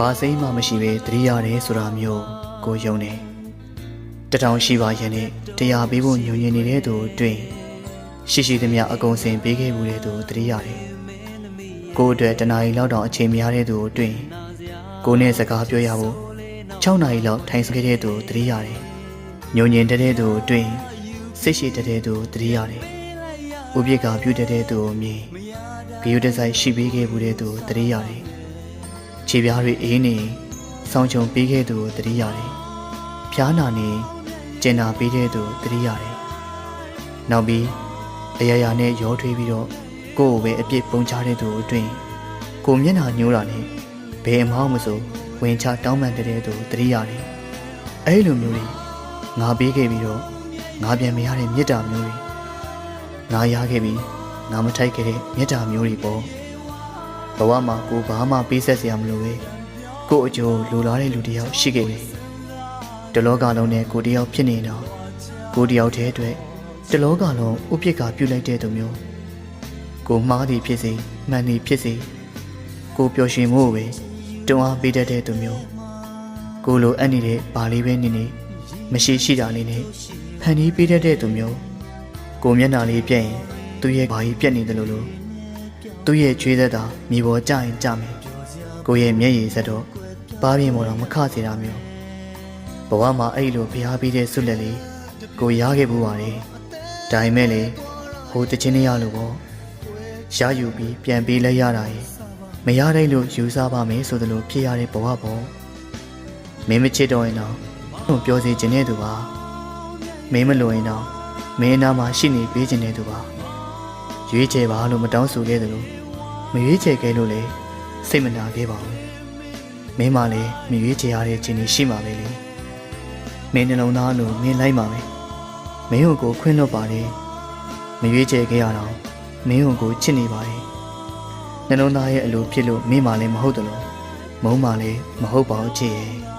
ဘာစိမ့်မှမရှိပဲတတိရတယ်ဆိုတာမျိုးကိုယုံတယ်တထောင်ရှိပါရဲ့နဲ့တရားပေးဖို့ညွှန်ညင်နေတဲ့သူတွင်ရှိရှိသမျှအကုန်စင်ပေးခဲ့မှုတဲ့သူတတိရတယ်ကိုအတွက်တနားရီလောက်တောင်အချိန်မရတဲ့သူတွင်ကိုနဲ့စကားပြောရဖို့6နာရီလောက်ထိုင်ခဲ့တဲ့သူတတိရတယ်ညွှန်ညင်တဲ့သူတွင်စိတ်ရှိတဲ့သူတတိရတယ်ဥပိ္ပခာပြုတဲ့သူအမြင်ဂယုတဆိုင်ရှိပေးခဲ့မှုတဲ့သူတတိရတယ်ခြေပြားတွေအေးနေဆောင်းချုံပေးခဲ့သူတတိရတယ်ဖျားနာနေကျင်နာပေးတဲ့သူတတိရတယ်နောက်ပြီးအရာရာနဲ့ရောထွေးပြီးတော့ကိုယ့်ကိုပဲအပြစ်ပုံချတဲ့သူအတွင်းကိုမျက်နှာညှိုးတာနဲ့ဘယ်အမောင်းမဆိုဝင်ချတောင်းပန်တဲ့သူတတိရတယ်အဲ့လိုမျိုးတွေငါပေးခဲ့ပြီးတော့ငါပြန်မရတဲ့မေတ္တာမျိုးတွေငါရခဲ့ပြီးငါမထိုက်ခဲ့တဲ့မေတ္တာမျိုးတွေပေါ့ဘဝမှာကိုဘာမှပေးဆက်စရာမလိုပဲကို့အကျိုးလိုလားတဲ့လူတစ်ယောက်ရှိခဲ့ပြီတလောကလုံးနဲ့ကိုတယောက်ဖြစ်နေတော့ကိုတယောက်တည်းအတွက်တလောကလုံးဥပိ္ပခာပြုလိုက်တဲ့သူမျိုးကိုမှားသည်ဖြစ်စေမှန်သည်ဖြစ်စေကိုပျော်ရွှင်မှုပဲတွန်းအားပေးတတ်တဲ့သူမျိုးကိုလိုအပ်နေတဲ့ဘာလေးပဲနေနေမရှိရှိတာလေးနဲ့ဖန်တီးပေးတတ်တဲ့သူမျိုးကိုမျက်နှာလေးပြက်ရင်သူ့ရဲ့ဘာကြီးပြက်နေတယ်လို့သူ့ရဲ့ချွေးသက်တာမြေပေါ်ကျရင်ကျမယ်ကိုရဲ့မျက်ရည်စက်တော့ပါးပြင်းပေါ်တော့မခစေတာမျိုးဘဝမှာအဲ့လိုဖျားပေးတဲ့ဆွလက်လေးကိုရခဲ့ဘူးပါတယ်ဒါပေမဲ့လေဟိုတချင်းနေရလို့ပေါ့ရယူပြီးပြန်ပေးလိုက်ရတာရင်မရတဲ့လို့ယူစားပါမယ်ဆိုသလိုဖြစ်ရတဲ့ဘဝပေါ့မင်းမချစ်တော့ရင်တော့ပြောစီခြင်းတဲ့သူပါမင်းမလိုရင်တော့မင်းနာမှာရှိနေပေးခြင်းတဲ့သူပါရွေးချယ်ပါလို့မတောင်းဆိုခဲ့သလိုမရွေးချယ်ခဲ့လို့လေစိတ်မနာခဲ့ပါဘူးမင်းမလည်းမရွေးချယ်ရတဲ့ခြင်းရှိမှာပဲလေမင်းနှလုံးသားလို့မင်းလိုက်ပါမယ်မင်းကိုခွင့်လွတ်ပါတယ်မရွေးချယ်ခဲ့ရတော့မင်းကိုချစ်နေပါတယ်နှလုံးသားရဲ့အလိုဖြစ်လို့မင်းမလည်းမဟုတ်တယ်လို့မုန်းမလည်းမဟုတ်ပါဘူးချစ်ရဲ့